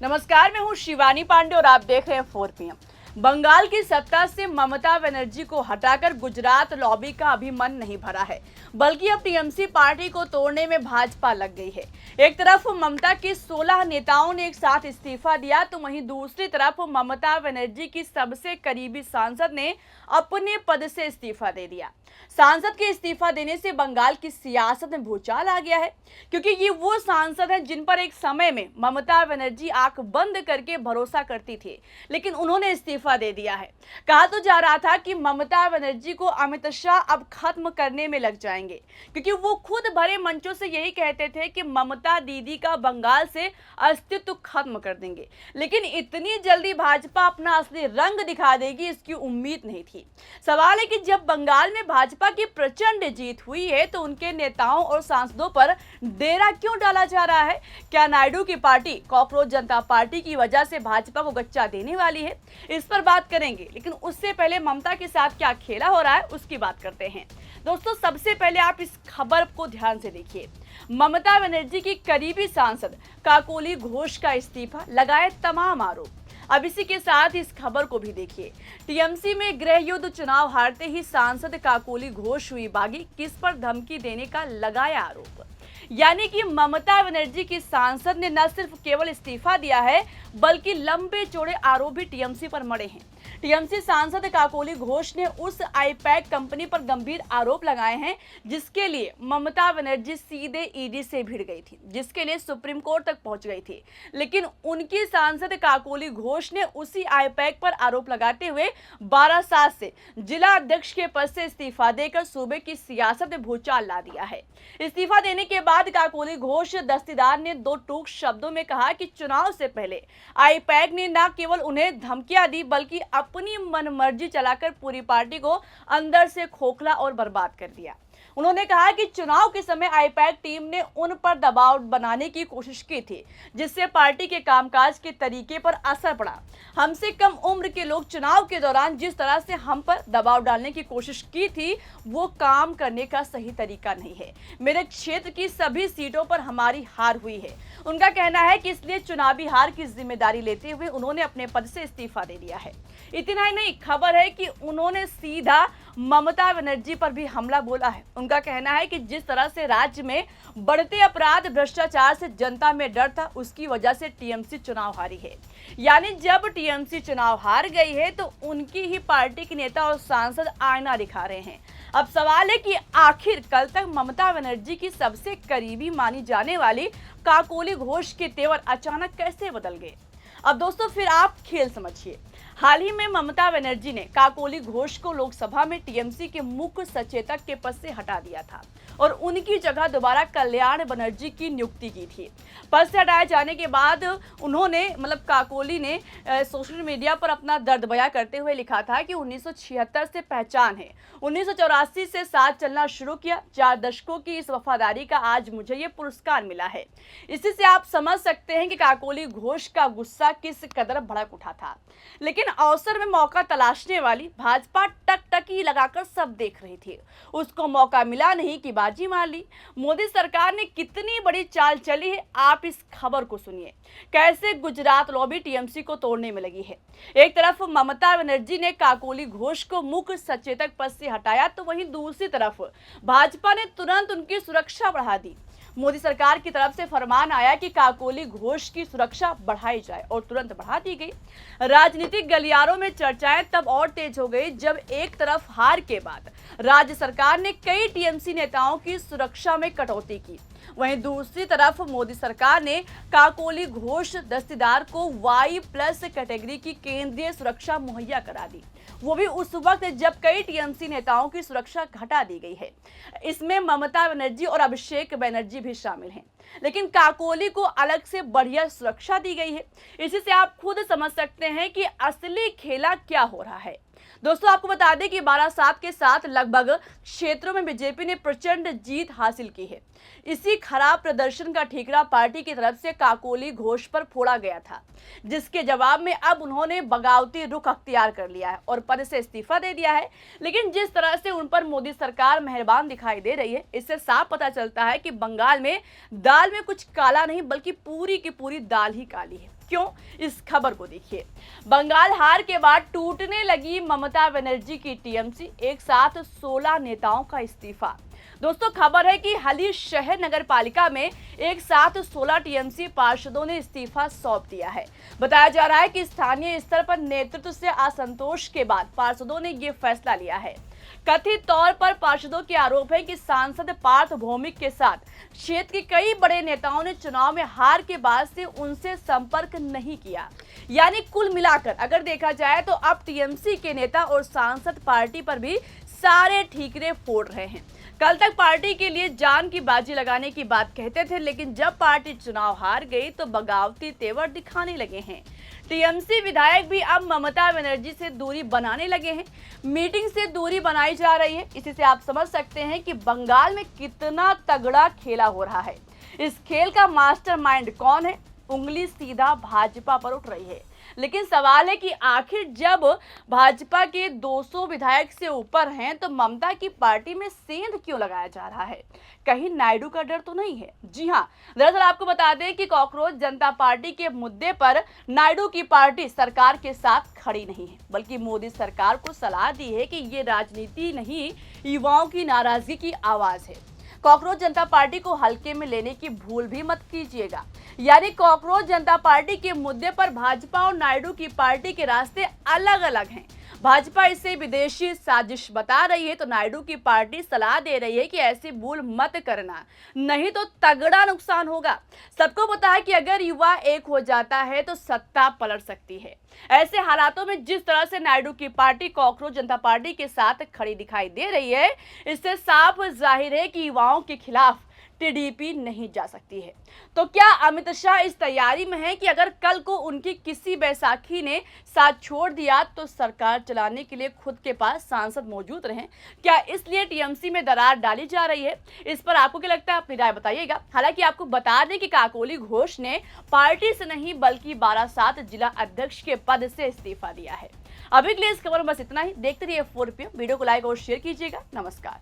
नमस्कार, मैं हूं शिवानी पांडे और आप देख रहे हैं 4 PM। बंगाल की सत्ता से ममता बनर्जी को हटाकर गुजरात लॉबी का अभी मन नहीं भरा है, बल्कि अब टीएमसी पार्टी को तोड़ने में भाजपा लग गई है। एक तरफ ममता के 16 नेताओं ने एक साथ इस्तीफा दिया, तो वहीं दूसरी तरफ ममता बनर्जी की सबसे करीबी सांसद ने अपने पद से इस्तीफा दे दिया। सांसद के इस्तीफा देने से बंगाल की सियासत में भूचाल आ गया है, क्योंकि ये वो सांसद हैं जिन पर एक समय में ममता बनर्जी आंख बंद करके भरोसा करती थी, लेकिन उन्होंने इस्तीफा दे दिया है। कहा तो जा रहा था कि ममता बनर्जी को अमित शाह अब खत्म करने में लग जाएंगे, क्योंकि वो खुद बड़े मंचों से यही कहते थे कि ममता दीदी का बंगाल से अस्तित्व खत्म कर देंगे। लेकिन इतनी जल्दी भाजपा अपना असली रंग दिखा देगी, इसकी उम्मीद नहीं थी। सवाल है कि जब बंगाल में भाजपा की प्रचंड जीत हुई है, तो उनके नेताओं और सांसदों पर डेरा क्यों डाला जा रहा है? क्या नायडू की पार्टी कॉकरोच जनता पार्टी की वजह से भाजपा को गच्चा देने वाली है? इस पर बात करेंगे, लेकिन उससे पहले ममता के साथ क्या खेला हो रहा है उसकी बात करते हैं। दोस्तों, सबसे पहले आप इस खबर को ध्यान से देखिए। ममता बनर्जी की करीबी सांसद काकोली घोष का इस्तीफा, लगाए तमाम आरोप। अब इसी के साथ इस खबर को भी देखिए। टीएमसी में गृह युद्ध, चुनाव हारते ही सांसद काकोली घोष हुई बागी, किस पर धमकी देने का लगाया आरोप। यानी कि ममता बनर्जी की सांसद ने न सिर्फ केवल इस्तीफा दिया है, बल्कि लंबे चौड़े आरोप भी टीएमसी पर मढ़े हैं। टीएमसी सांसद काकोली घोष ने उस आईपैक कंपनी पर गंभीर आरोप लगाए हैं, जिसके लिए ममता बनर्जी सीधे ईडी से भिड़ गई थी, जिसके लिए सुप्रीम कोर्ट तक पहुंच गई थी। लेकिन उनकी सांसद काकोली घोष ने उसी आईपैक पर आरोप लगाते हुए 12 साल से जिला अध्यक्ष के पद से इस्तीफा देकर सूबे की सियासत में भूचाल ला दिया है। इस्तीफा देने के बाद काकोली घोष दस्तीदार ने 2 टूक शब्दों में कहा कि चुनाव से पहले आईपैक ने न केवल उन्हें धमकियां दी, बल्कि अपनी मनमर्जी चलाकर पूरी पार्टी को अंदर से खोखला और बर्बाद कर दिया। उन्होंने कहा कि चुनाव के समय आईपैक टीम ने उन पर दबाव बनाने की कोशिश की थी, जिससे पार्टी के कामकाज के तरीके पर असर पड़ा। हमसे कम उम्र के लोग चुनाव के दौरान जिस तरह से हम पर दबाव डालने की कोशिश की थी, वो काम करने का सही तरीका नहीं है। मेरे क्षेत्र की सभी सीटों पर हमारी हार हुई है। उनका कहना है कि इसलिए चुनावी हार की जिम्मेदारी लेते हुए उन्होंने अपने पद से इस्तीफा दे दिया है। इतना ही नहीं, खबर है कि उन्होंने सीधा ममता बनर्जी पर भी हमला बोला है। उनका कहना है कि जिस तरह से राज्य में बढ़ते अपराध, भ्रष्टाचार से जनता में डर था, उसकी वजह से टीएमसी चुनाव हारी है। यानी जब टीएमसी चुनाव हार गई है, तो उनकी ही पार्टी के नेता और सांसद आईना दिखा रहे हैं। अब सवाल है कि आखिर कल तक ममता बनर्जी की सबसे करीबी मानी जाने वाली काकोली घोष के तेवर अचानक कैसे बदल गए? अब दोस्तों, फिर आप खेल समझिए। हाल ही में ममता बनर्जी ने काकोली घोष को लोकसभा में टीएमसी के मुख्य सचेतक के पद से हटा दिया था और उनकी जगह दोबारा कल्याण बनर्जी की नियुक्ति की थी। पद से हटाए जाने के बाद उन्होंने काकोली ने सोशल मीडिया पर अपना दर्द बयां करते हुए लिखा था कि 1976 से पहचान है, 1984 से साथ चलना शुरू किया, 4 दशकों की इस वफादारी का आज मुझे ये पुरस्कार मिला है। इसी से आप समझ सकते हैं कि काकोली घोष का गुस्सा किस कदर भड़क उठा था। लेकिन अवसर में मौका तलाशने वाली भाजपा टकटकी लगाकर सब देख रही थी। उसको मौका मिला नहीं कि बाजी मार ली। मोदी सरकार ने कितनी बड़ी चाल चली है, आप इस खबर को सुनिए। कैसे गुजरात लॉबी टीएमसी को तोड़ने में लगी है। एक तरफ ममता बनर्जी ने काकोली घोष को मुख्य सचेतक पद से हटाया, तो वहीं दूसरी तरफ भाजपा ने तुरंत उनकी सुरक्षा बढ़ा दी। मोदी सरकार की तरफ से फरमान आया कि काकोली घोष की सुरक्षा बढ़ाई जाए और तुरंत बढ़ा दी गई। राजनीतिक गलियारों में चर्चाएं तब और तेज हो गई, जब एक तरफ हार के बाद राज्य सरकार ने कई टीएमसी नेताओं की सुरक्षा में कटौती की, वहीं दूसरी तरफ मोदी सरकार ने काकोली घोष दस्तीदार को Y+ कैटेगरी की केंद्रीय सुरक्षा मुहैया करा दी, वो भी उस वक्त जब कई टीएमसी नेताओं की सुरक्षा घटा दी गई है। इसमें ममता बनर्जी और अभिषेक बनर्जी भी शामिल हैं, लेकिन काकोली को अलग से बढ़िया सुरक्षा दी गई है। इसी से आप खुद समझ सकते हैं कि असली खेला क्या हो रहा है। दोस्तों, आपको बता दें कि 12/7 के साथ लगभग क्षेत्रों में बीजेपी ने प्रचंड जीत हासिल की है। इसी खराब प्रदर्शन का ठीकरा पार्टी की तरफ से काकोली घोष पर फोड़ा गया था, जिसके जवाब में अब उन्होंने बगावती रुख अख्तियार कर लिया है और पद से इस्तीफा दे दिया है। लेकिन जिस तरह से उन पर मोदी सरकार मेहरबान दिखाई दे रही है, इससे साफ पता चलता है कि बंगाल में दाल में कुछ काला नहीं, बल्कि पूरी की पूरी दाल ही काली है। क्यों, इस खबर को देखिए। बंगाल हार के बाद टूटने लगी ममता बनर्जी की टीएमसी, एक साथ 16 नेताओं का इस्तीफा। दोस्तों, खबर है कि हाली शहर नगर पालिका में एक साथ 16 टीएमसी पार्षदों ने इस्तीफा सौंप दिया है। बताया जा रहा है कि स्थानीय स्तर पर नेतृत्व से असंतोष के बाद पार्षदों ने ये फैसला लिया है। कथित तौर पर पार्षदों के आरोप है कि सांसद पार्थ भौमिक के साथ क्षेत्र के कई बड़े नेताओं ने चुनाव में हार के बाद से उनसे संपर्क नहीं किया। यानी कुल मिलाकर अगर देखा जाए तो अब टीएमसी के नेता और सांसद पार्टी पर भी सारे ठीकरे फोड़ रहे हैं। कल तक पार्टी के लिए जान की बाजी लगाने की बात कहते थे, लेकिन जब पार्टी चुनाव हार गई तो बगावती तेवर दिखाने लगे हैं। टीएमसी विधायक भी अब ममता बनर्जी से दूरी बनाने लगे हैं। मीटिंग से दूरी बनाई जा रही है। इसी से आप समझ सकते हैं कि बंगाल में कितना तगड़ा खेला हो रहा है। इस खेल का मास्टरमाइंड कौन है? उंगली सीधा भाजपा पर उठ रही है। लेकिन सवाल है कि आखिर जब भाजपा के 200 विधायक से ऊपर हैं तो ममता की पार्टी में सेंध क्यों लगाया जा रहा है? कहीं नायडू का डर तो नहीं है? जी हां, दरअसल आपको बता दें कि कॉकरोच जनता पार्टी के मुद्दे पर नायडू की पार्टी सरकार के साथ खड़ी नहीं है, बल्कि मोदी सरकार को सलाह दी है कि ये राजनीति नहीं, युवाओं की नाराजगी की आवाज है। कॉकरोच जनता पार्टी को हल्के में लेने की भूल भी मत कीजिएगा। यानी कॉकरोच जनता पार्टी के मुद्दे पर भाजपा और नायडू की पार्टी के रास्ते अलग अलग हैं। भाजपा इसे विदेशी साजिश बता रही है तो नायडू की पार्टी सलाह दे रही है कि ऐसी भूल मत करना, नहीं तो तगड़ा नुकसान होगा। सबको पता है कि अगर युवा एक हो जाता है तो सत्ता पलट सकती है। ऐसे हालातों में जिस तरह से नायडू की पार्टी कॉकरोच जनता पार्टी के साथ खड़ी दिखाई दे रही है, इससे साफ जाहिर है कि युवाओं के खिलाफ टीडीपी नहीं जा सकती है। तो क्या अमित शाह इस तैयारी में है कि अगर कल को उनकी किसी बैसाखी ने साथ छोड़ दिया तो सरकार चलाने के लिए खुद के पास सांसद मौजूद रहें? क्या इसलिए टीएमसी में दरार डाली जा रही है? इस पर आपको क्या लगता है? अपनी राय बताइएगा। हालांकि आपको बता दें कि काकोली घोष ने पार्टी से नहीं बल्कि बारासात जिला अध्यक्ष के पद से इस्तीफा दिया है। अभी के लिए इस खबर में बस इतना ही। देखते रहिए 4PM। वीडियो को लाइक और शेयर कीजिएगा। नमस्कार।